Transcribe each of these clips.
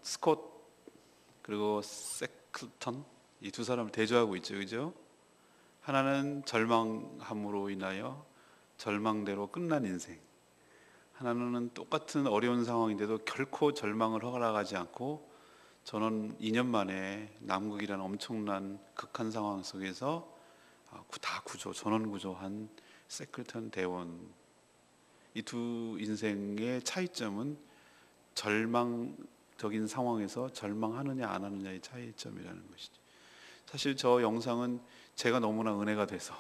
스콧 그리고 세클턴, 이 두 사람을 대조하고 있죠, 그죠? 하나는 절망함으로 인하여 절망대로 끝난 인생, 하나는 똑같은 어려운 상황인데도 결코 절망을 허락하지 않고 전원 2년 만에 남극이라는 엄청난 극한 상황 속에서 다 구조, 전원 구조한 세클턴 대원. 이 두 인생의 차이점은 절망적인 상황에서 절망하느냐 안 하느냐의 차이점이라는 것이죠. 사실 저 영상은 제가 너무나 은혜가 돼서,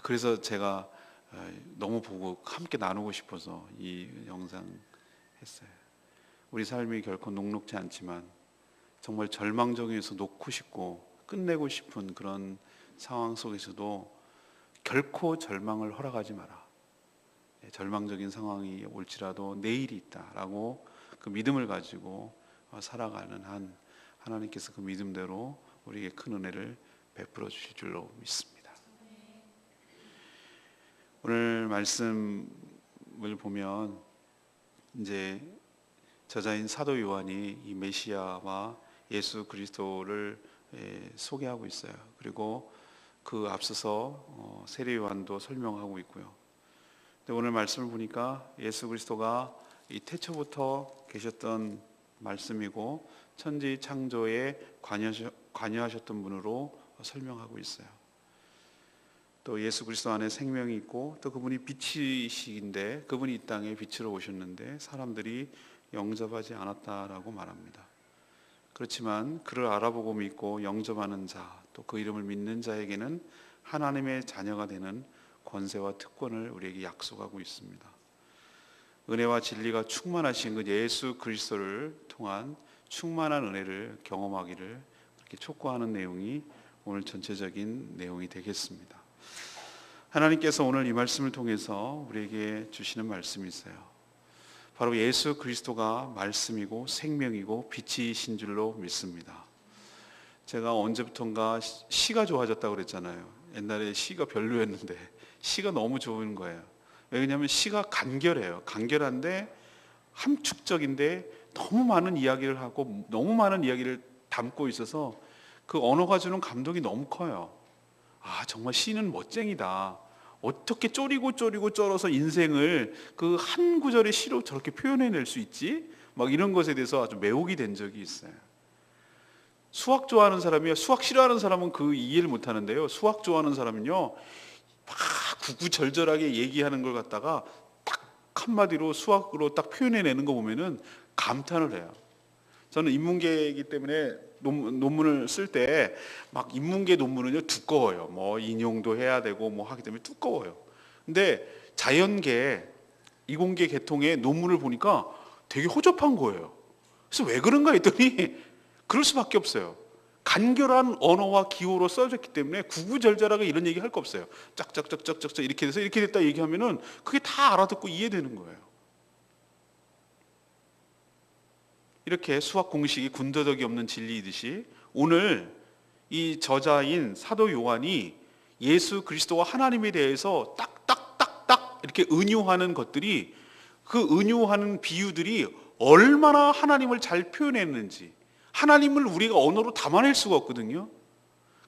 그래서 제가 너무 보고 함께 나누고 싶어서 이 영상 했어요. 우리 삶이 결코 녹록지 않지만 정말 절망적에서 놓고 싶고 끝내고 싶은 그런 상황 속에서도 결코 절망을 허락하지 마라. 절망적인 상황이 올지라도 내일이 있다라고 그 믿음을 가지고 살아가는 한 하나님께서 그 믿음대로 우리에게 큰 은혜를 베풀어 주실 줄로 믿습니다. 오늘 말씀을 보면 이제 저자인 사도 요한이 이 메시아와 예수 그리스도를 소개하고 있어요. 그리고 그 앞서서 세례 요한도 설명하고 있고요. 근데 오늘 말씀을 보니까 예수 그리스도가 이 태초부터 계셨던 말씀이고 천지 창조에 관여하셨던 분으로 설명하고 있어요. 또 예수 그리스도 안에 생명이 있고 또 그분이 빛이신데 그분이 이 땅에 빛으로 오셨는데 사람들이 영접하지 않았다라고 말합니다. 그렇지만 그를 알아보고 믿고 영접하는 자, 또 그 이름을 믿는 자에게는 하나님의 자녀가 되는 권세와 특권을 우리에게 약속하고 있습니다. 은혜와 진리가 충만하신 그 예수 그리스도를 통한 충만한 은혜를 경험하기를 그렇게 촉구하는 내용이 오늘 전체적인 내용이 되겠습니다. 하나님께서 오늘 이 말씀을 통해서 우리에게 주시는 말씀이 있어요. 바로 예수 그리스도가 말씀이고 생명이고 빛이신 줄로 믿습니다. 제가 언제부턴가 시가 좋아졌다고 그랬잖아요. 옛날에 시가 별로였는데 시가 너무 좋은 거예요. 왜냐하면 시가 간결해요. 간결한데 함축적인데 너무 많은 이야기를 하고 너무 많은 이야기를 담고 있어서 그 언어가 주는 감동이 너무 커요. 아, 정말 시는 멋쟁이다. 어떻게 쪼리고 쩔어서 인생을 그 한 구절의 시로 저렇게 표현해낼 수 있지? 막 이런 것에 대해서 아주 매혹이 된 적이 있어요. 수학 좋아하는 사람이요, 수학 싫어하는 사람은 그 이해를 못 하는데요, 수학 좋아하는 사람은요 막 구구절절하게 얘기하는 걸 갖다가 딱 한마디로 수학으로 딱 표현해내는 거 보면은 감탄을 해요. 저는 인문계이기 때문에 논문을 쓸 때 막 인문계 논문은요 두꺼워요. 뭐 인용도 해야 되고 뭐 하기 때문에 두꺼워요. 근데 자연계, 이공계 계통의 논문을 보니까 되게 허접한 거예요. 그래서 왜 그런가 했더니 그럴 수밖에 없어요. 간결한 언어와 기호로 써졌기 때문에 구구절절하게 이런 얘기 할 거 없어요. 짝짝짝짝짝 이렇게 돼서 이렇게 됐다 얘기하면은 그게 다 알아듣고 이해되는 거예요. 이렇게 수학 공식이 군더더기 없는 진리이듯이 오늘 이 저자인 사도 요한이 예수 그리스도와 하나님에 대해서 딱딱딱딱 이렇게 은유하는 것들이, 그 은유하는 비유들이 얼마나 하나님을 잘 표현했는지, 하나님을 우리가 언어로 담아낼 수가 없거든요.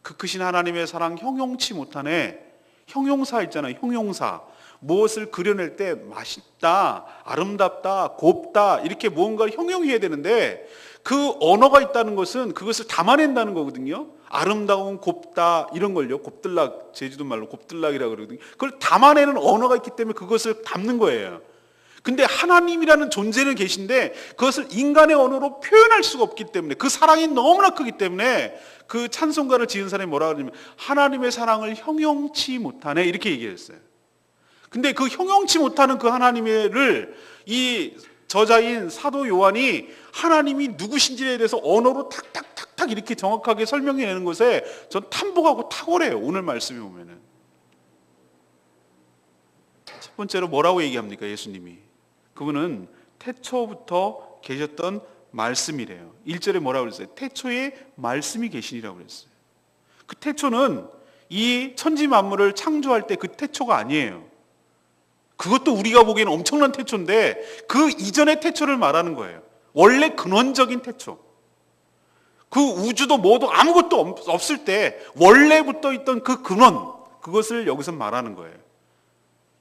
그 크신 하나님의 사랑 형용치 못하네. 형용사 있잖아요. 형용사. 무엇을 그려낼 때 맛있다, 아름답다, 곱다 이렇게 무언가를 형용해야 되는데 그 언어가 있다는 것은 그것을 담아낸다는 거거든요. 아름다운 곱다 이런 걸요. 곱들락, 제주도 말로 곱들락이라고 그러거든요. 그걸 담아내는 언어가 있기 때문에 그것을 담는 거예요. 근데 하나님이라는 존재는 계신데 그것을 인간의 언어로 표현할 수가 없기 때문에, 그 사랑이 너무나 크기 때문에 그 찬송가를 지은 사람이 뭐라 그러냐면 하나님의 사랑을 형용치 못하네 이렇게 얘기했어요. 근데 그 형용치 못하는 그 하나님을 이 저자인 사도 요한이 하나님이 누구신지에 대해서 언어로 탁탁탁탁 이렇게 정확하게 설명해내는 것에 전 탐복하고 탁월해요. 오늘 말씀에 보면은 첫 번째로 뭐라고 얘기합니까? 예수님이 그분은 태초부터 계셨던 말씀이래요. 1절에 뭐라고 그랬어요? 태초에 말씀이 계시니라고 그랬어요. 그 태초는 이 천지 만물을 창조할 때 그 태초가 아니에요. 그것도 우리가 보기에는 엄청난 태초인데 그 이전의 태초를 말하는 거예요. 원래 근원적인 태초. 그 우주도 뭐도 아무것도 없을 때 원래부터 있던 그 근원, 그것을 여기서 말하는 거예요.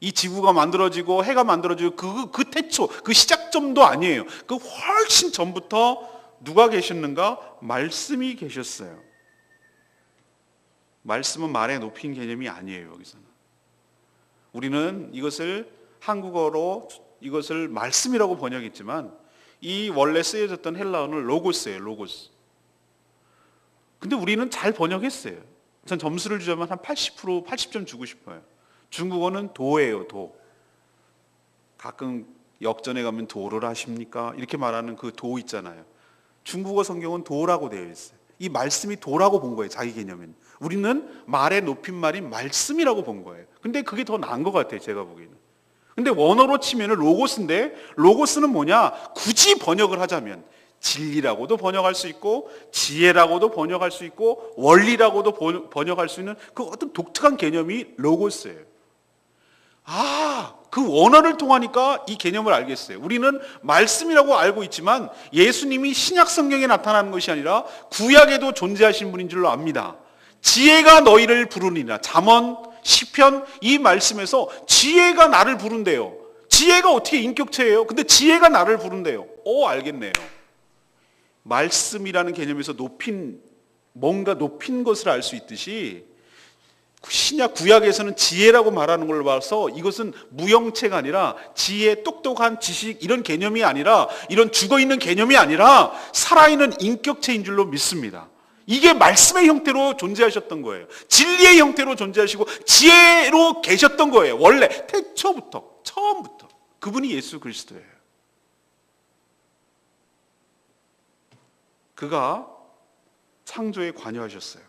이 지구가 만들어지고 해가 만들어지고 그 태초, 그 시작점도 아니에요. 그 훨씬 전부터 누가 계셨는가? 말씀이 계셨어요. 말씀은 말에 높인 개념이 아니에요, 여기서는. 우리는 이것을 한국어로 이것을 말씀이라고 번역했지만 이 원래 쓰여졌던 헬라어는 로고스예요, 로고스. 근데 우리는 잘 번역했어요. 전 점수를 주자면 한 80%, 80점 주고 싶어요. 중국어는 도예요, 도. 가끔 역전에 가면 도를 하십니까? 이렇게 말하는 그 도 있잖아요. 중국어 성경은 도라고 되어 있어요. 이 말씀이 도라고 본 거예요, 자기 개념에는. 우리는 말의 높임말이 말씀이라고 본 거예요. 근데 그게 더 나은 것 같아요, 제가 보기에는. 근데 원어로 치면 로고스인데, 로고스는 뭐냐? 굳이 번역을 하자면 진리라고도 번역할 수 있고 지혜라고도 번역할 수 있고 원리라고도 번역할 수 있는 그 어떤 독특한 개념이 로고스예요. 그 원어를 통하니까 이 개념을 알겠어요. 우리는 말씀이라고 알고 있지만 예수님이 신약 성경에 나타나는 것이 아니라 구약에도 존재하신 분인 줄로 압니다. 지혜가 너희를 부르니라. 잠언, 시편, 이 말씀에서 지혜가 나를 부른대요. 지혜가 어떻게 인격체예요? 근데 지혜가 나를 부른대요. 알겠네요. 말씀이라는 개념에서 뭔가 높인 것을 알 수 있듯이 신약 구약에서는 지혜라고 말하는 걸 봐서 이것은 무형체가 아니라 지혜, 똑똑한 지식 이런 개념이 아니라 이런 죽어있는 개념이 아니라 살아있는 인격체인 줄로 믿습니다. 이게 말씀의 형태로 존재하셨던 거예요. 진리의 형태로 존재하시고 지혜로 계셨던 거예요. 원래 태초부터, 처음부터. 그분이 예수 그리스도예요. 그가 창조에 관여하셨어요.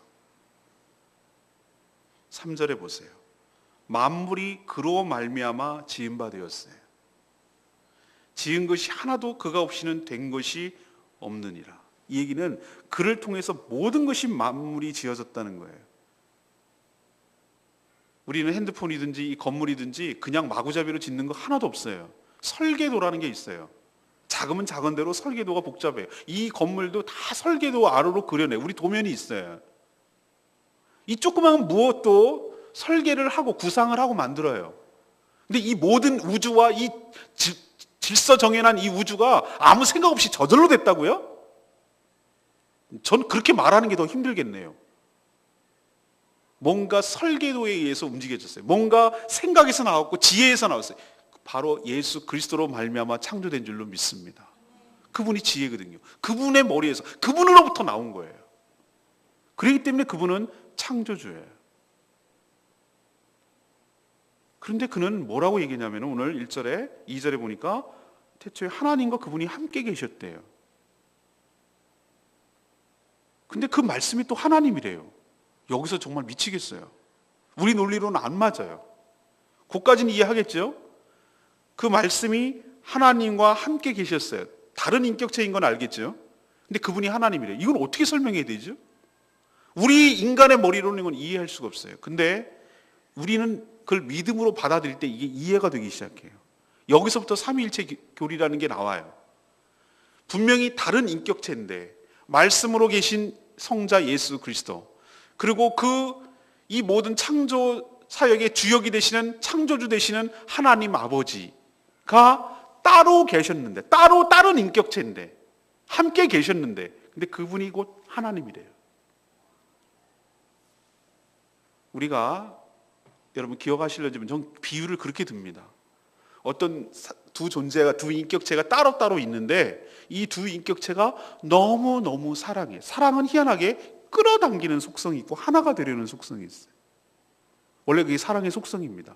3절에 보세요. 만물이 그로 말미암아 지은 바 되었어요. 지은 것이 하나도 그가 없이는 된 것이 없느니라. 이 얘기는 그를 통해서 모든 것이 만물이 지어졌다는 거예요. 우리는 핸드폰이든지 이 건물이든지 그냥 마구잡이로 짓는 거 하나도 없어요. 설계도라는 게 있어요. 작으면 작은 대로 설계도가 복잡해요. 이 건물도 다 설계도 아래로 그려내. 우리 도면이 있어요. 이 조그마한 무엇도 설계를 하고 구상을 하고 만들어요. 근데 이 모든 우주와 이 질서 정연한 이 우주가 아무 생각 없이 저절로 됐다고요? 전 그렇게 말하는 게 더 힘들겠네요. 뭔가 설계도에 의해서 움직여졌어요. 뭔가 생각에서 나왔고 지혜에서 나왔어요. 바로 예수 그리스도로 말미암아 창조된 줄로 믿습니다. 그분이 지혜거든요. 그분의 머리에서, 그분으로부터 나온 거예요. 그렇기 때문에 그분은 창조주예요. 그런데 그는 뭐라고 얘기냐면 오늘 1절에 2절에 보니까 태초에 하나님과 그분이 함께 계셨대요. 근데 그 말씀이 또 하나님이래요. 여기서 정말 미치겠어요. 우리 논리로는 안 맞아요. 그것까지는 이해하겠죠? 그 말씀이 하나님과 함께 계셨어요. 다른 인격체인 건 알겠죠? 근데 그분이 하나님이래요. 이건 어떻게 설명해야 되죠? 우리 인간의 머리로는 이건 이해할 수가 없어요. 근데 우리는 그걸 믿음으로 받아들일 때 이게 이해가 되기 시작해요. 여기서부터 삼위일체 교리라는 게 나와요. 분명히 다른 인격체인데 말씀으로 계신 성자 예수 그리스도, 그리고 이 모든 창조 사역의 주역이 되시는 창조주 되시는 하나님 아버지가 따로 계셨는데, 따로 다른 인격체인데 함께 계셨는데, 근데 그분이 곧 하나님이래요. 우리가 여러분 기억하시려면 전 비유를 그렇게 듭니다. 어떤 두 존재가, 두 인격체가 따로따로 있는데 이 두 인격체가 너무너무 사랑해. 사랑은 희한하게 끌어당기는 속성이 있고 하나가 되려는 속성이 있어요. 원래 그게 사랑의 속성입니다.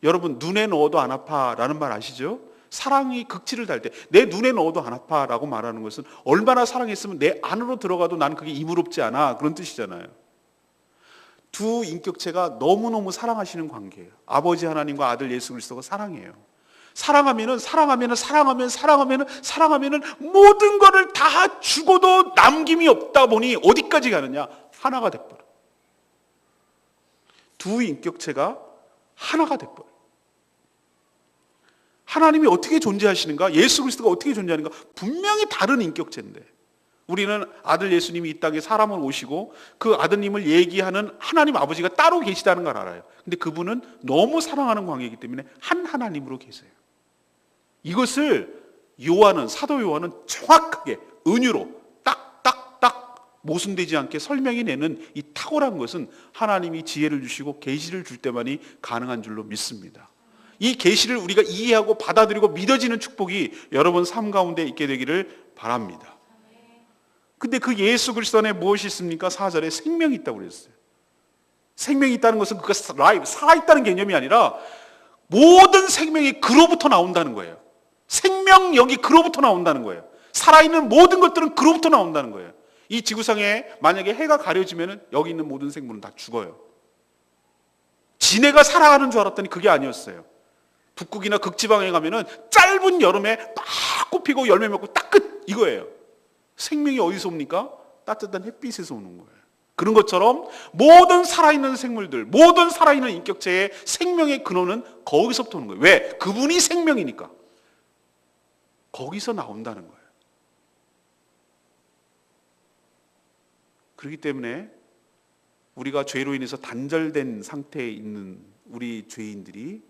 여러분 눈에 넣어도 안 아파라는 말 아시죠? 사랑이 극치를 달 때 내 눈에 넣어도 안 아파라고 말하는 것은 얼마나 사랑했으면 내 안으로 들어가도 난 그게 이무롭지 않아, 그런 뜻이잖아요. 두 인격체가 너무너무 사랑하시는 관계예요. 아버지 하나님과 아들 예수 그리스도가 사랑해요. 사랑하면은 모든 것을 다 주고도 남김이 없다 보니 어디까지 가느냐? 하나가 돼버려. 두 인격체가 하나가 돼버려. 하나님이 어떻게 존재하시는가, 예수 그리스도가 어떻게 존재하는가, 분명히 다른 인격체인데 우리는 아들 예수님이 이 땅에 사람을 오시고 그 아드님을 얘기하는 하나님 아버지가 따로 계시다는 걸 알아요. 근데 그분은 너무 사랑하는 관계이기 때문에 한 하나님으로 계세요. 이것을 사도 요한은 정확하게 은유로 딱딱딱 모순되지 않게 설명해 내는 이 탁월한 것은 하나님이 지혜를 주시고 계시를 줄 때만이 가능한 줄로 믿습니다. 이 계시를 우리가 이해하고 받아들이고 믿어지는 축복이 여러분 삶 가운데 있게 되기를 바랍니다. 근데 그 예수 그리스도 안에 무엇이 있습니까? 4절에 생명이 있다고 그랬어요. 생명이 있다는 것은 그가 살아있다는 개념이 아니라 모든 생명이 그로부터 나온다는 거예요. 생명력이 그로부터 나온다는 거예요. 살아있는 모든 것들은 그로부터 나온다는 거예요. 이 지구상에 만약에 해가 가려지면 여기 있는 모든 생물은 다 죽어요. 지네가 살아가는 줄 알았더니 그게 아니었어요. 북극이나 극지방에 가면은 짧은 여름에 막 꽃피고 열매 맺고 딱 끝, 이거예요. 생명이 어디서 옵니까? 따뜻한 햇빛에서 오는 거예요. 그런 것처럼 모든 살아있는 생물들, 모든 살아있는 인격체의 생명의 근원은 거기서부터 오는 거예요. 왜? 그분이 생명이니까. 거기서 나온다는 거예요. 그렇기 때문에 우리가 죄로 인해서 단절된 상태에 있는 우리 죄인들이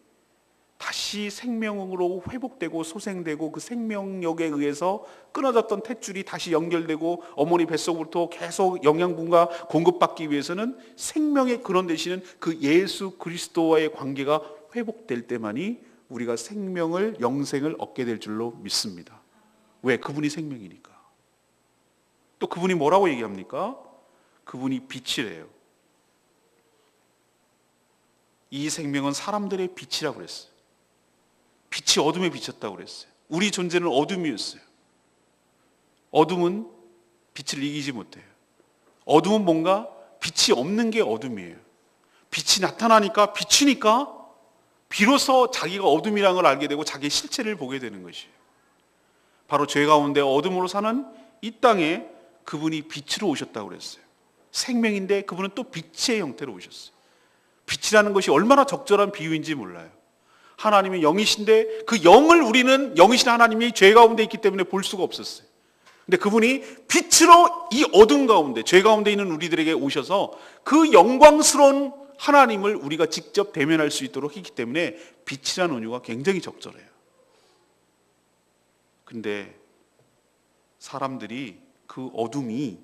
다시 생명으로 회복되고 소생되고 그 생명력에 의해서 끊어졌던 탯줄이 다시 연결되고 어머니 뱃속으로부터 계속 영양분과 공급받기 위해서는 생명의 근원 되시는 그 예수 그리스도와의 관계가 회복될 때만이 우리가 생명을, 영생을 얻게 될 줄로 믿습니다. 왜? 그분이 생명이니까. 또 그분이 뭐라고 얘기합니까? 그분이 빛이래요. 이 생명은 사람들의 빛이라고 그랬어요. 빛이 어둠에 비쳤다고 그랬어요. 우리 존재는 어둠이었어요. 어둠은 빛을 이기지 못해요. 어둠은 뭔가 빛이 없는 게 어둠이에요. 빛이 나타나니까, 비치니까 비로소 자기가 어둠이라는 걸 알게 되고 자기의 실체를 보게 되는 것이에요. 바로 죄 가운데 어둠으로 사는 이 땅에 그분이 빛으로 오셨다고 그랬어요. 생명인데 그분은 또 빛의 형태로 오셨어요. 빛이라는 것이 얼마나 적절한 비유인지 몰라요. 하나님은 영이신데 그 영을 우리는 영이신 하나님이 죄 가운데 있기 때문에 볼 수가 없었어요. 근데 그분이 빛으로 이 어둠 가운데, 죄 가운데 있는 우리들에게 오셔서 그 영광스러운 하나님을 우리가 직접 대면할 수 있도록 했기 때문에 빛이라는 은유가 굉장히 적절해요. 근데 사람들이 그 어둠이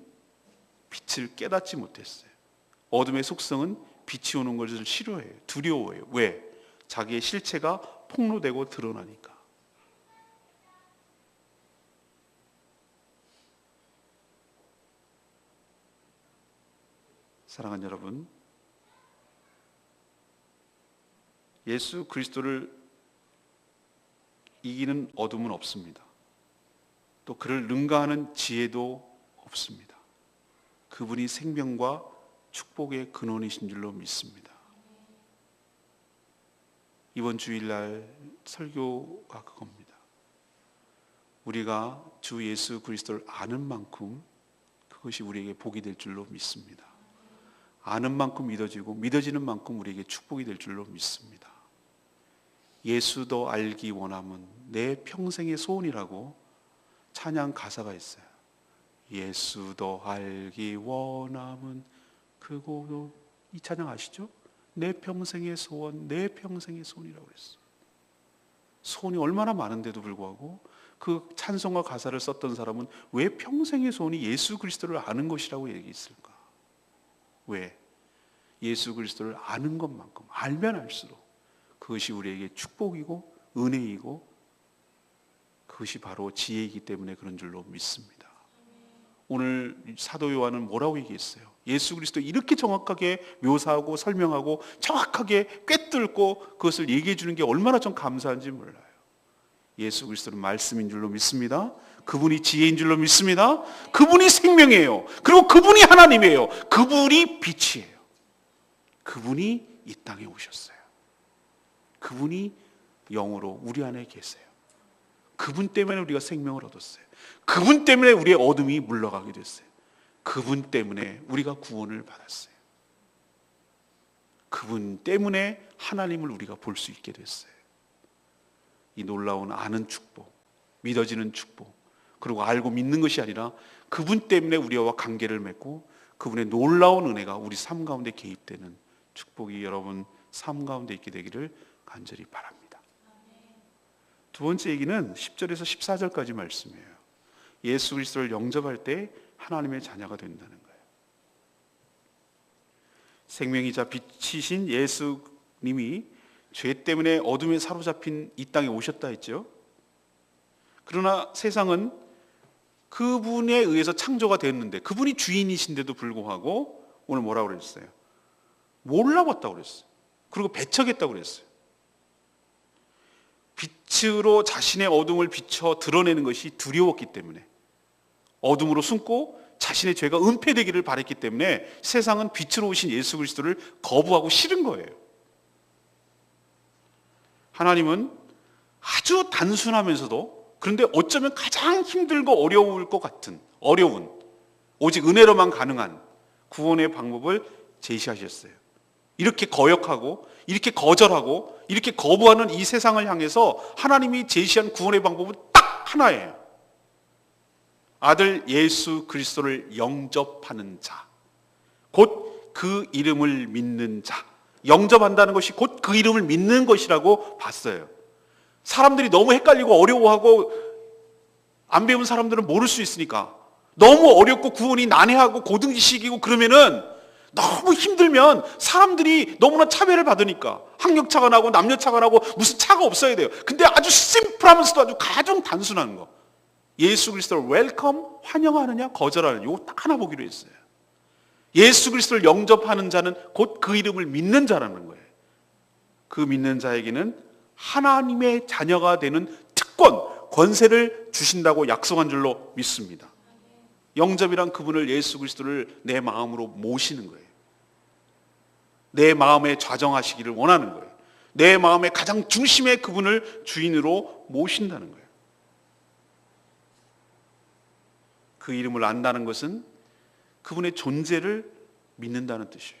빛을 깨닫지 못했어요. 어둠의 속성은 빛이 오는 것을 싫어해요. 두려워해요. 왜? 자기의 실체가 폭로되고 드러나니까. 사랑하는 여러분, 예수 그리스도를 이기는 어둠은 없습니다. 또 그를 능가하는 지혜도 없습니다. 그분이 생명과 축복의 근원이신 줄로 믿습니다. 이번 주일날 설교가 그겁니다. 우리가 주 예수 그리스도를 아는 만큼 그것이 우리에게 복이 될 줄로 믿습니다. 아는 만큼 믿어지고 믿어지는 만큼 우리에게 축복이 될 줄로 믿습니다. 예수 더 알기 원함은 내 평생의 소원이라고 찬양 가사가 있어요. 예수 더 알기 원함은 그곳, 이 찬양 아시죠? 내 평생의 소원, 내 평생의 소원이라고 그랬어요. 소원이 얼마나 많은데도 불구하고 그 찬송과 가사를 썼던 사람은 왜 평생의 소원이 예수 그리스도를 아는 것이라고 얘기했을까? 왜? 예수 그리스도를 아는 것만큼, 알면 알수록 그것이 우리에게 축복이고 은혜이고 그것이 바로 지혜이기 때문에 그런 줄로 믿습니다. 오늘 사도 요한은 뭐라고 얘기했어요? 예수 그리스도 이렇게 정확하게 묘사하고 설명하고 정확하게 꿰뚫고 그것을 얘기해 주는 게 얼마나 좀 감사한지 몰라요. 예수 그리스도는 말씀인 줄로 믿습니다. 그분이 지혜인 줄로 믿습니다. 그분이 생명이에요. 그리고 그분이 하나님이에요. 그분이 빛이에요. 그분이 이 땅에 오셨어요. 그분이 영으로 우리 안에 계세요. 그분 때문에 우리가 생명을 얻었어요. 그분 때문에 우리의 어둠이 물러가게 됐어요. 그분 때문에 우리가 구원을 받았어요. 그분 때문에 하나님을 우리가 볼 수 있게 됐어요. 이 놀라운 아는 축복, 믿어지는 축복, 그리고 알고 믿는 것이 아니라 그분 때문에 우리와 관계를 맺고 그분의 놀라운 은혜가 우리 삶 가운데 개입되는 축복이 여러분 삶 가운데 있게 되기를 간절히 바랍니다. 두 번째 얘기는 10절에서 14절까지 말씀이에요. 예수 그리스도를 영접할 때 하나님의 자녀가 된다는 거예요. 생명이자 빛이신 예수님이 죄 때문에 어둠에 사로잡힌 이 땅에 오셨다 했죠. 그러나 세상은 그분에 의해서 창조가 됐는데 그분이 주인이신데도 불구하고 오늘 뭐라고 그랬어요? 몰라봤다고 그랬어요. 그리고 배척했다고 그랬어요. 빛으로 자신의 어둠을 비춰 드러내는 것이 두려웠기 때문에, 어둠으로 숨고 자신의 죄가 은폐되기를 바랬기 때문에 세상은 빛으로 오신 예수 그리스도를 거부하고 싫은 거예요. 하나님은 아주 단순하면서도, 그런데 어쩌면 가장 힘들고 어려울 것 같은, 어려운, 오직 은혜로만 가능한 구원의 방법을 제시하셨어요. 이렇게 거역하고 이렇게 거절하고 이렇게 거부하는 이 세상을 향해서 하나님이 제시한 구원의 방법은 딱 하나예요. 아들 예수 그리스도를 영접하는 자, 곧 그 이름을 믿는 자. 영접한다는 것이 곧 그 이름을 믿는 것이라고 봤어요. 사람들이 너무 헷갈리고 어려워하고 안 배운 사람들은 모를 수 있으니까, 너무 어렵고 구원이 난해하고 고등지식이고 그러면은 너무 힘들면 사람들이 너무나 차별을 받으니까 학력차가 나고 남녀차가 나고 무슨 차가 없어야 돼요. 근데 아주 심플하면서도 아주 가장 단순한 거, 예수 그리스도를 웰컴, 환영하느냐 거절하느냐, 이거 딱 하나 보기로 했어요. 예수 그리스도를 영접하는 자는 곧 그 이름을 믿는 자라는 거예요. 그 믿는 자에게는 하나님의 자녀가 되는 특권, 권세를 주신다고 약속한 줄로 믿습니다. 영접이란 그분을, 예수 그리스도를 내 마음으로 모시는 거예요. 내 마음에 좌정하시기를 원하는 거예요. 내 마음의 가장 중심에 그분을 주인으로 모신다는 거예요. 그 이름을 안다는 것은 그분의 존재를 믿는다는 뜻이에요.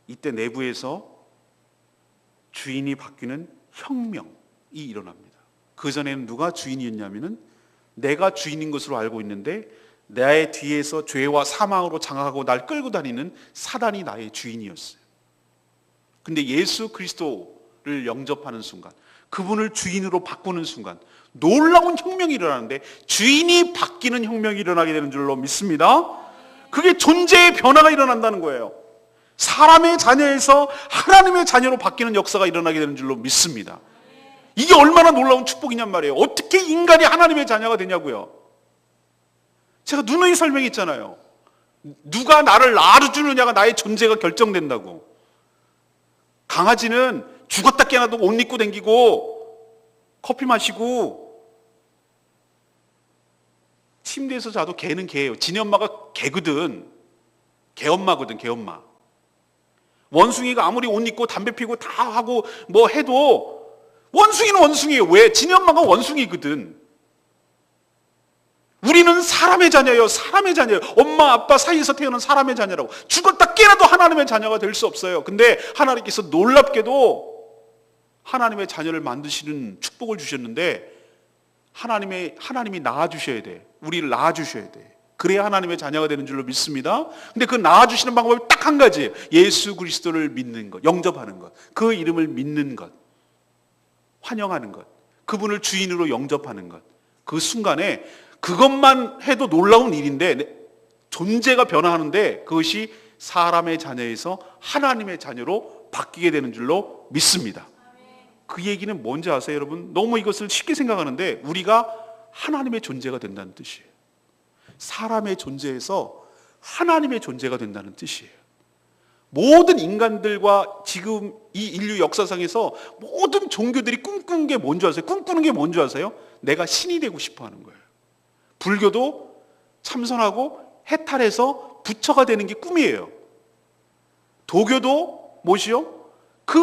이때 내부에서 주인이 바뀌는 혁명이 일어납니다. 그전에는 누가 주인이었냐면은 내가 주인인 것으로 알고 있는데 나의 뒤에서 죄와 사망으로 장악하고 날 끌고 다니는 사단이 나의 주인이었어요. 근데 예수 그리스도를 영접하는 순간, 그분을 주인으로 바꾸는 순간 놀라운 혁명이 일어나는데, 주인이 바뀌는 혁명이 일어나게 되는 줄로 믿습니다. 그게 존재의 변화가 일어난다는 거예요. 사람의 자녀에서 하나님의 자녀로 바뀌는 역사가 일어나게 되는 줄로 믿습니다. 이게 얼마나 놀라운 축복이냔 말이에요. 어떻게 인간이 하나님의 자녀가 되냐고요. 제가 누누이 설명했잖아요. 누가 나를 낳아주느냐가 나의 존재가 결정된다고. 강아지는 죽었다 깨어나도 옷 입고 댕기고 커피 마시고, 침대에서 자도 개는 개예요. 지네 엄마가 개거든. 개엄마거든, 개엄마. 원숭이가 아무리 옷 입고 담배 피고 다 하고 뭐 해도 원숭이는 원숭이에요. 왜? 지네 엄마가 원숭이거든. 우리는 사람의 자녀예요. 사람의 자녀예요. 엄마 아빠 사이에서 태어난 사람의 자녀라고. 죽었다 깨어나도 하나님의 자녀가 될 수 없어요. 근데 하나님께서 놀랍게도 하나님의 자녀를 만드시는 축복을 주셨는데, 하나님이 낳아주셔야 돼. 우리를 낳아주셔야 돼. 그래야 하나님의 자녀가 되는 줄로 믿습니다. 근데 그 낳아주시는 방법이 딱 한 가지예요. 예수 그리스도를 믿는 것, 영접하는 것, 그 이름을 믿는 것, 환영하는 것, 그분을 주인으로 영접하는 것. 그 순간에 그것만 해도 놀라운 일인데 존재가 변화하는데, 그것이 사람의 자녀에서 하나님의 자녀로 바뀌게 되는 줄로 믿습니다. 그 얘기는 뭔지 아세요, 여러분? 너무 이것을 쉽게 생각하는데 우리가 하나님의 존재가 된다는 뜻이에요. 사람의 존재에서 하나님의 존재가 된다는 뜻이에요. 모든 인간들과 지금 이 인류 역사상에서 모든 종교들이 꿈꾸는 게 뭔지 아세요? 꿈꾸는 게 뭔지 아세요? 내가 신이 되고 싶어 하는 거예요. 불교도 참선하고 해탈해서 부처가 되는 게 꿈이에요. 도교도 뭐시요? 그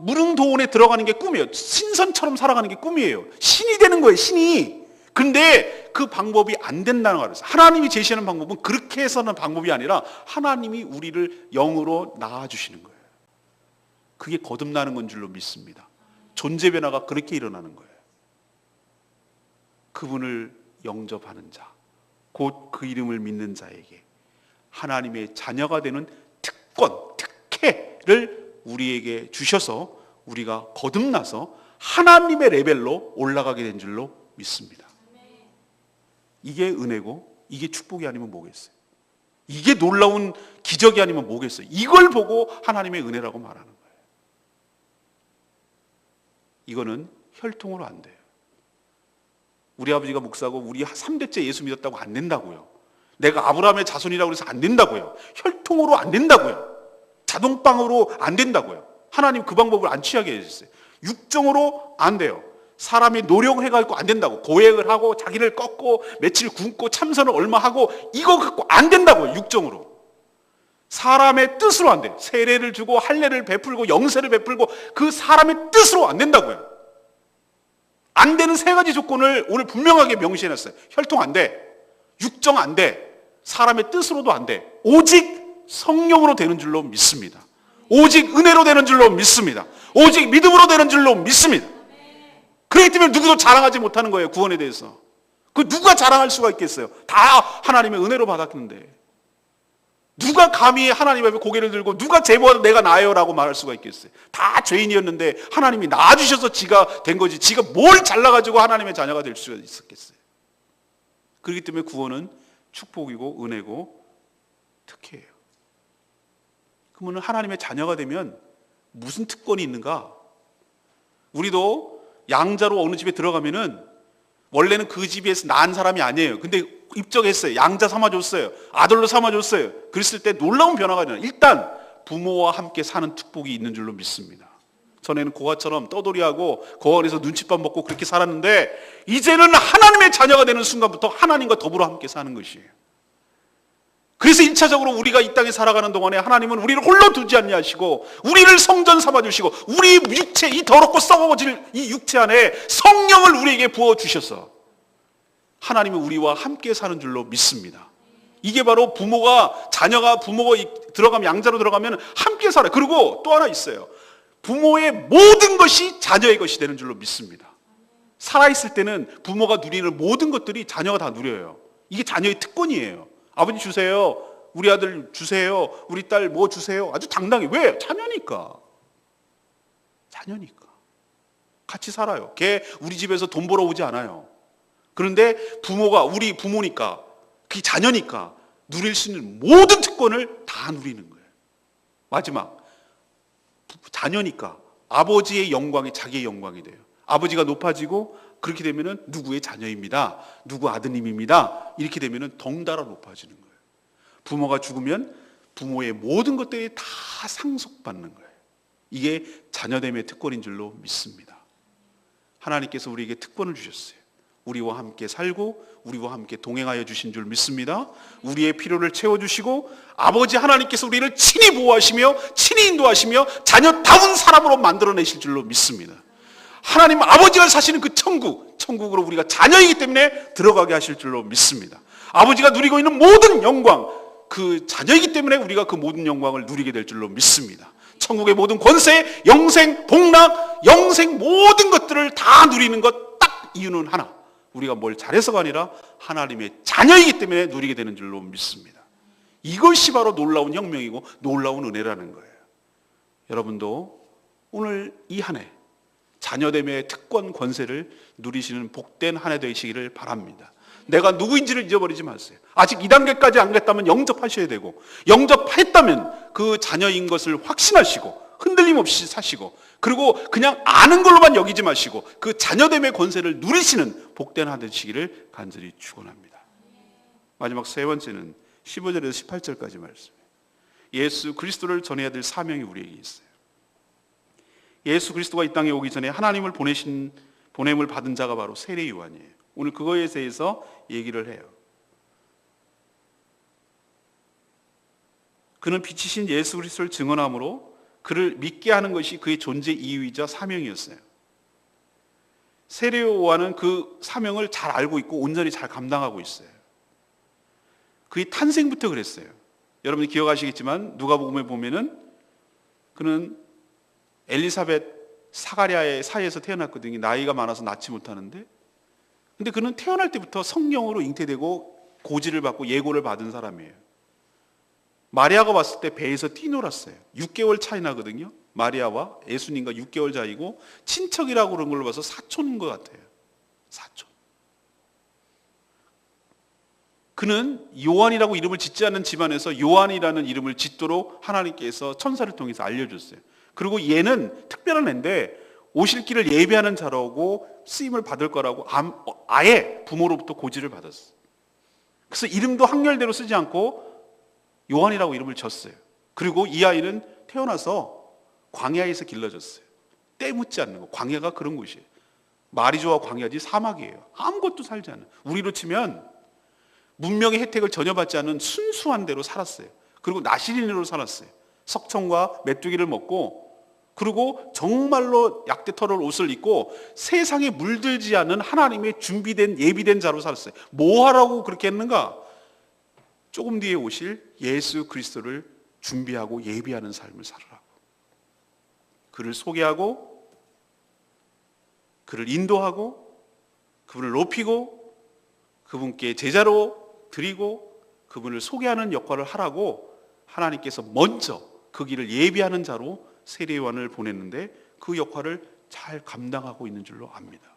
무릉도원에 들어가는 게 꿈이에요. 신선처럼 살아가는 게 꿈이에요. 신이 되는 거예요, 신이. 근데 그 방법이 안 된다는 거예요. 하나님이 제시하는 방법은 그렇게 해서는 방법이 아니라 하나님이 우리를 영으로 낳아주시는 거예요. 그게 거듭나는 건 줄로 믿습니다. 존재 변화가 그렇게 일어나는 거예요. 그분을 영접하는 자, 곧 그 이름을 믿는 자에게 하나님의 자녀가 되는 특권, 특혜를 우리에게 주셔서 우리가 거듭나서 하나님의 레벨로 올라가게 된 줄로 믿습니다. 이게 은혜고 이게 축복이 아니면 뭐겠어요? 이게 놀라운 기적이 아니면 뭐겠어요? 이걸 보고 하나님의 은혜라고 말하는 거예요. 이거는 혈통으로 안 돼요. 우리 아버지가 목사고 우리 3대째 예수 믿었다고 안 된다고요. 내가 아브라함의 자손이라고 해서 안 된다고요. 혈통으로 안 된다고요. 자동방으로 안 된다고요. 하나님 그 방법을 안 취하게 해주셨어요. 육정으로 안 돼요. 사람이 노력을 해가지고 안 된다고. 고액을 하고 자기를 꺾고 며칠 굶고 참선을 얼마 하고 이거 갖고 안 된다고요. 육정으로. 사람의 뜻으로 안 돼요. 세례를 주고 할례를 베풀고 영세를 베풀고 그 사람의 뜻으로 안 된다고요. 안 되는 세 가지 조건을 오늘 분명하게 명시해놨어요. 혈통 안 돼. 육정 안 돼. 사람의 뜻으로도 안 돼. 오직 성령으로 되는 줄로 믿습니다. 오직 은혜로 되는 줄로 믿습니다. 오직 믿음으로 되는 줄로 믿습니다. 그렇기 때문에 누구도 자랑하지 못하는 거예요. 구원에 대해서. 그 누가 자랑할 수가 있겠어요? 다 하나님의 은혜로 받았는데 누가 감히 하나님 앞에 고개를 들고 누가 제보하도 내가 나예요 라고 말할 수가 있겠어요? 다 죄인이었는데 하나님이 낳아주셔서 지가 된 거지 지가 뭘 잘나가지고 하나님의 자녀가 될 수가 있었겠어요? 그렇기 때문에 구원은 축복이고 은혜고 특혜예요. 그러면 하나님의 자녀가 되면 무슨 특권이 있는가? 우리도 양자로 어느 집에 들어가면은 원래는 그 집에서 낳은 사람이 아니에요. 근데 입적했어요. 양자 삼아줬어요. 아들로 삼아줬어요. 그랬을 때 놀라운 변화가 일어나요. 일단 부모와 함께 사는 축복이 있는 줄로 믿습니다. 전에는 고아처럼 떠돌이하고 고아원에서 눈칫밥 먹고 그렇게 살았는데 이제는 하나님의 자녀가 되는 순간부터 하나님과 더불어 함께 사는 것이에요. 그래서 1차적으로 우리가 이 땅에 살아가는 동안에 하나님은 우리를 홀로 두지 아니하시고 우리를 성전 삼아주시고 우리 육체, 이 더럽고 썩어질 이 육체 안에 성령을 우리에게 부어주셔서 하나님은 우리와 함께 사는 줄로 믿습니다. 이게 바로 자녀가 부모가 들어가면 양자로 들어가면 함께 살아요. 그리고 또 하나 있어요. 부모의 모든 것이 자녀의 것이 되는 줄로 믿습니다. 살아있을 때는 부모가 누리는 모든 것들이 자녀가 다 누려요. 이게 자녀의 특권이에요. 아버지 주세요. 우리 아들 주세요. 우리 딸 뭐 주세요. 아주 당당해. 왜? 자녀니까. 자녀니까. 같이 살아요. 걔 우리 집에서 돈 벌어 오지 않아요. 그런데 부모가 우리 부모니까 그게 자녀니까 누릴 수 있는 모든 특권을 다 누리는 거예요. 마지막 자녀니까 아버지의 영광이 자기의 영광이 돼요. 아버지가 높아지고 그렇게 되면은 누구의 자녀입니다. 누구 아드님입니다. 이렇게 되면은 덩달아 높아지는 거예요. 부모가 죽으면 부모의 모든 것들이 다 상속받는 거예요. 이게 자녀됨의 특권인 줄로 믿습니다. 하나님께서 우리에게 특권을 주셨어요. 우리와 함께 살고 우리와 함께 동행하여 주신 줄 믿습니다. 우리의 필요를 채워주시고 아버지 하나님께서 우리를 친히 보호하시며 친히 인도하시며 자녀다운 사람으로 만들어내실 줄로 믿습니다. 하나님 아버지가 사시는 그 천국으로 우리가 자녀이기 때문에 들어가게 하실 줄로 믿습니다. 아버지가 누리고 있는 모든 영광, 그 자녀이기 때문에 우리가 그 모든 영광을 누리게 될 줄로 믿습니다. 천국의 모든 권세, 영생, 복락, 영생 모든 것들을 다 누리는 것 딱 이유는 하나. 우리가 뭘 잘해서가 아니라 하나님의 자녀이기 때문에 누리게 되는 줄로 믿습니다. 이것이 바로 놀라운 혁명이고 놀라운 은혜라는 거예요. 여러분도 오늘 이 한 해 자녀됨의 특권 권세를 누리시는 복된 한 해 되시기를 바랍니다. 내가 누구인지를 잊어버리지 마세요. 아직 2단계까지 안 갔다면 영접하셔야 되고 영접했다면 그 자녀인 것을 확신하시고 흔들림 없이 사시고 그리고 그냥 아는 걸로만 여기지 마시고 그 자녀됨의 권세를 누리시는 복된 한 해 되시기를 간절히 축원합니다. 마지막 세 번째는 15절에서 18절까지 말씀이에요. 예수 그리스도를 전해야 될 사명이 우리에게 있어요. 예수 그리스도가 이 땅에 오기 전에 하나님을 보냄을 받은 자가 바로 세례 요한이에요. 오늘 그거에 대해서 얘기를 해요. 그는 빛이신 예수 그리스도를 증언함으로 그를 믿게 하는 것이 그의 존재 이유이자 사명이었어요. 세례 요한은 그 사명을 잘 알고 있고 온전히 잘 감당하고 있어요. 그의 탄생부터 그랬어요. 여러분이 기억하시겠지만 누가복음에 보면은 그는 엘리사벳 사가랴의 사이에서 태어났거든요. 나이가 많아서 낳지 못하는데, 근데 그는 태어날 때부터 성령으로 잉태되고 고지를 받고 예고를 받은 사람이에요. 마리아가 봤을 때 배에서 뛰놀았어요. 6개월 차이 나거든요. 마리아와 예수님과 6개월 차이고, 친척이라고 그런 걸로 봐서 사촌인 것 같아요. 사촌. 그는 요한이라고 이름을 짓지 않는 집안에서 요한이라는 이름을 짓도록 하나님께서 천사를 통해서 알려줬어요. 그리고 얘는 특별한 애인데 오실 길을 예비하는 자라고 쓰임을 받을 거라고 아예 부모로부터 고지를 받았어요. 그래서 이름도 학렬대로 쓰지 않고 요한이라고 이름을 졌어요. 그리고 이 아이는 태어나서 광야에서 길러졌어요. 때 묻지 않는 거. 광야가 그런 곳이에요. 말이 좋아 광야지 사막이에요. 아무것도 살지 않아요. 우리로 치면 문명의 혜택을 전혀 받지 않은 순수한 대로 살았어요. 그리고 나시린으로 살았어요. 석청과 메뚜기를 먹고, 그리고 정말로 약대털을 옷을 입고 세상에 물들지 않은 하나님의 준비된 예비된 자로 살았어요. 뭐 하라고 그렇게 했는가? 조금 뒤에 오실 예수 그리스도를 준비하고 예비하는 삶을 살으라고. 그를 소개하고, 그를 인도하고, 그분을 높이고, 그분께 제자로 드리고, 그분을 소개하는 역할을 하라고 하나님께서 먼저 그 길을 예비하는 자로 세례 요한을 보냈는데, 그 역할을 잘 감당하고 있는 줄로 압니다.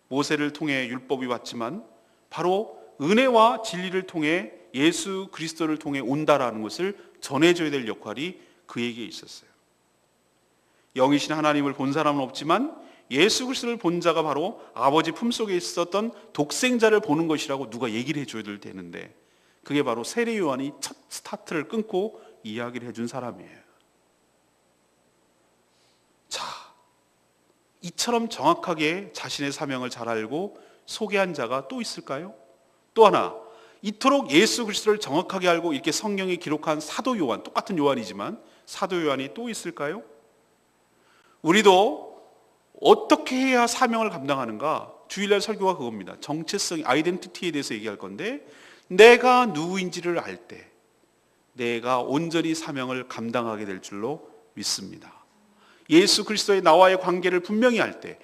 모세를 통해 율법이 왔지만 바로 은혜와 진리를 통해 예수 그리스도를 통해 온다라는 것을 전해줘야 될 역할이 그에게 있었어요. 영이신 하나님을 본 사람은 없지만 예수 그리스도를 본 자가 바로 아버지 품속에 있었던 독생자를 보는 것이라고 누가 얘기를 해줘야 될 때는데, 그게 바로 세례 요한이 첫 스타트를 끊고 이야기를 해준 사람이에요. 자, 이처럼 정확하게 자신의 사명을 잘 알고 소개한 자가 또 있을까요? 또 하나, 이토록 예수 그리스도를 정확하게 알고 이렇게 성경에 기록한 사도 요한, 똑같은 요한이지만 사도 요한이 또 있을까요? 우리도 어떻게 해야 사명을 감당하는가? 주일날 설교가 그겁니다. 정체성, 아이덴티티에 대해서 얘기할 건데, 내가 누구인지를 알 때 내가 온전히 사명을 감당하게 될 줄로 믿습니다. 예수 그리스도의 나와의 관계를 분명히 알 때,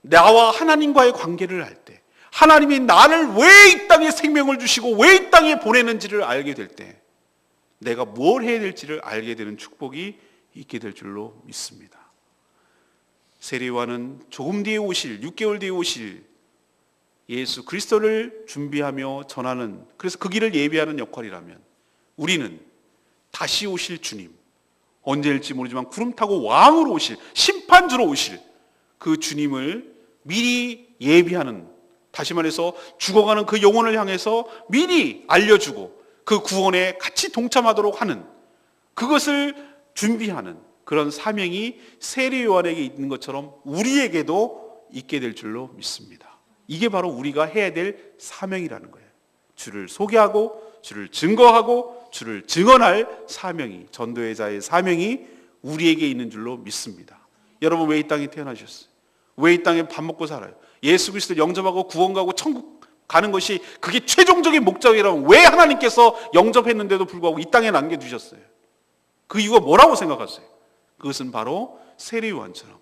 나와 하나님과의 관계를 알 때, 하나님이 나를 왜 이 땅에 생명을 주시고 왜 이 땅에 보내는지를 알게 될 때, 내가 뭘 해야 될지를 알게 되는 축복이 있게 될 줄로 믿습니다. 세례 요한은 조금 뒤에 오실, 6개월 뒤에 오실 예수 그리스도를 준비하며 전하는, 그래서 그 길을 예비하는 역할이라면, 우리는 다시 오실 주님, 언제일지 모르지만 구름 타고 왕으로 오실, 심판주로 오실 그 주님을 미리 예비하는, 다시 말해서 죽어가는 그 영혼을 향해서 미리 알려주고 그 구원에 같이 동참하도록 하는, 그것을 준비하는 그런 사명이 세례 요한에게 있는 것처럼 우리에게도 있게 될 줄로 믿습니다. 이게 바로 우리가 해야 될 사명이라는 거예요. 주를 소개하고 주를 증거하고 주를 증언할 사명이, 전도의 자의 사명이 우리에게 있는 줄로 믿습니다. 여러분, 왜 이 땅에 태어나셨어요? 왜 이 땅에 밥 먹고 살아요? 예수 그리스도를 영접하고 구원 가고 천국 가는 것이 그게 최종적인 목적이라면 왜 하나님께서 영접했는데도 불구하고 이 땅에 남겨두셨어요? 그 이유가 뭐라고 생각하세요? 그것은 바로 세례 요한처럼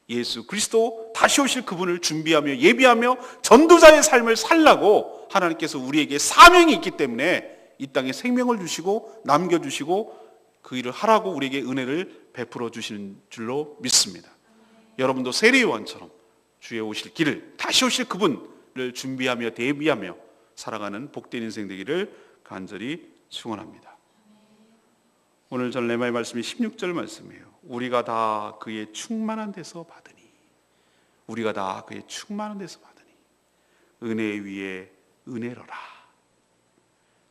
예수 그리스도 다시 오실 그분을 준비하며 예비하며 전도자의 삶을 살라고 하나님께서 우리에게 사명이 있기 때문에 이 땅에 생명을 주시고 남겨주시고 그 일을 하라고 우리에게 은혜를 베풀어 주시는 줄로 믿습니다. 여러분도 세례 요한처럼 주의 오실 길을, 다시 오실 그분을 준비하며 대비하며 살아가는 복된 인생 되기를 간절히 축원합니다. 오늘 전 레마의 말씀이 16절 말씀이에요. 우리가 다 그의 충만한 데서 받으니, 우리가 다 그의 충만한 데서 받으니 은혜 위에 은혜로라.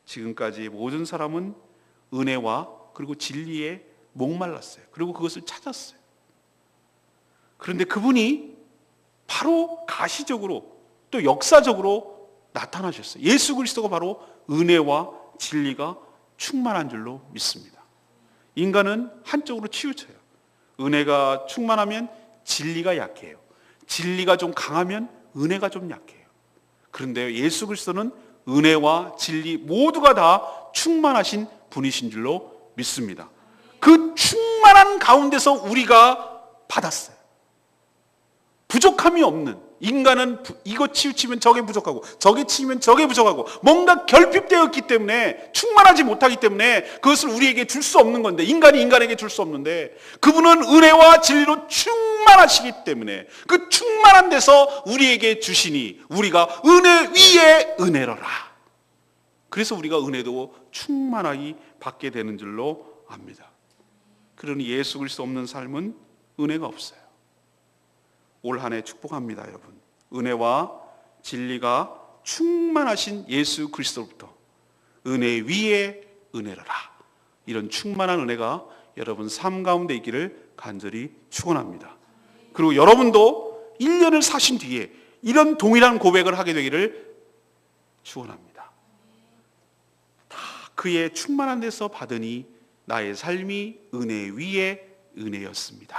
지금까지 모든 사람은 은혜와 그리고 진리에 목말랐어요. 그리고 그것을 찾았어요. 그런데 그분이 바로 가시적으로 또 역사적으로 나타나셨어요. 예수 그리스도가 바로 은혜와 진리가 충만한 줄로 믿습니다. 인간은 한쪽으로 치우쳐요. 은혜가 충만하면 진리가 약해요. 진리가 좀 강하면 은혜가 좀 약해요. 그런데 예수 그리스도는 은혜와 진리 모두가 다 충만하신 분이신 줄로 믿습니다. 그 충만한 가운데서 우리가 받았어요. 부족함이 없는, 인간은 이거 치우치면 저게 부족하고 저게 치우면 저게 부족하고 뭔가 결핍되었기 때문에, 충만하지 못하기 때문에 그것을 우리에게 줄 수 없는 건데, 인간이 인간에게 줄 수 없는데, 그분은 은혜와 진리로 충만하시기 때문에 그 충만한 데서 우리에게 주시니 우리가 은혜 위에 은혜로라. 그래서 우리가 은혜도 충만하게 받게 되는 줄로 압니다. 그러니 예수 그리스도 없는 삶은 은혜가 없어요. 올 한 해 축복합니다, 여러분. 은혜와 진리가 충만하신 예수 그리스도로부터 은혜 위에 은혜로라. 이런 충만한 은혜가 여러분 삶 가운데 있기를 간절히 축원합니다. 그리고 여러분도 1년을 사신 뒤에 이런 동일한 고백을 하게 되기를 축원합니다. 다 그의 충만한 데서 받으니 나의 삶이 은혜 위에 은혜였습니다.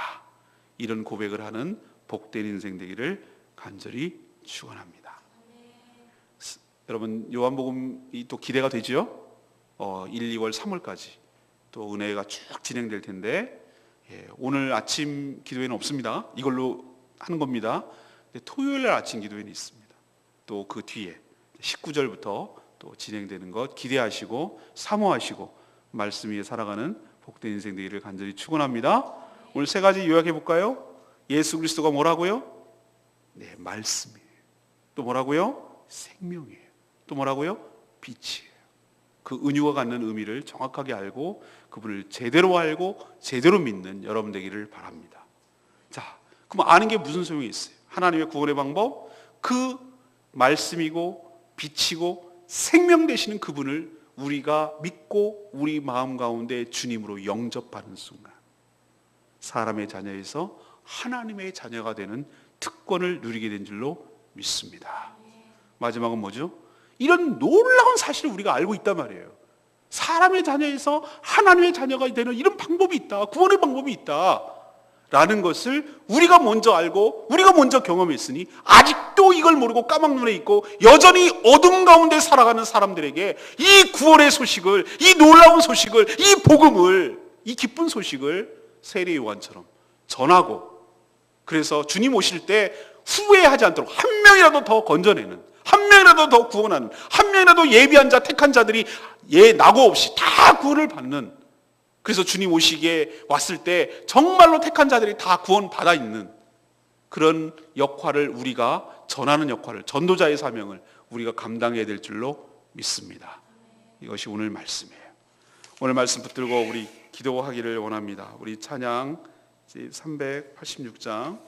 이런 고백을 하는 복된 인생 되기를 간절히 축원합니다. 여러분, 요한복음이 또 기대가 되죠? 1, 2월, 3월까지 또 은혜가 쭉 진행될 텐데, 오늘 아침 기도회는 없습니다. 이걸로 하는 겁니다. 토요일 날 아침 기도회는 있습니다. 또 그 뒤에 19절부터 또 진행되는 것 기대하시고 사모하시고 말씀 위에 살아가는 복된 인생 되기를 간절히 축원합니다. 오늘 세 가지 요약해 볼까요? 예수 그리스도가 뭐라고요? 네, 말씀이에요. 또 뭐라고요? 생명이에요. 또 뭐라고요? 빛이에요. 그 은유가 갖는 의미를 정확하게 알고 그분을 제대로 알고 제대로 믿는 여러분 되기를 바랍니다. 자, 그럼 아는 게 무슨 소용이 있어요? 하나님의 구원의 방법, 그 말씀이고 빛이고 생명 되시는 그분을 우리가 믿고 우리 마음 가운데 주님으로 영접하는 순간, 사람의 자녀에서 하나님의 자녀가 되는 특권을 누리게 된 줄로 믿습니다. 마지막은 뭐죠? 이런 놀라운 사실을 우리가 알고 있단 말이에요. 사람의 자녀에서 하나님의 자녀가 되는 이런 방법이 있다, 구원의 방법이 있다 라는 것을 우리가 먼저 알고 우리가 먼저 경험했으니, 아직도 이걸 모르고 까막눈에 있고 여전히 어둠 가운데 살아가는 사람들에게 이 구원의 소식을, 이 놀라운 소식을, 이 복음을, 이 기쁜 소식을 세례 요한처럼 전하고, 그래서 주님 오실 때 후회하지 않도록 한 명이라도 더 건져내는, 한 명이라도 더 구원하는, 한 명이라도 예비한 자, 택한 자들이 낙오 없이 다 구원을 받는, 그래서 주님 오시기에 왔을 때 정말로 택한 자들이 다 구원 받아 있는 그런 역할을, 우리가 전하는 역할을, 전도자의 사명을 우리가 감당해야 될 줄로 믿습니다. 이것이 오늘 말씀이에요. 오늘 말씀 붙들고 우리 기도하기를 원합니다. 우리 찬양 386장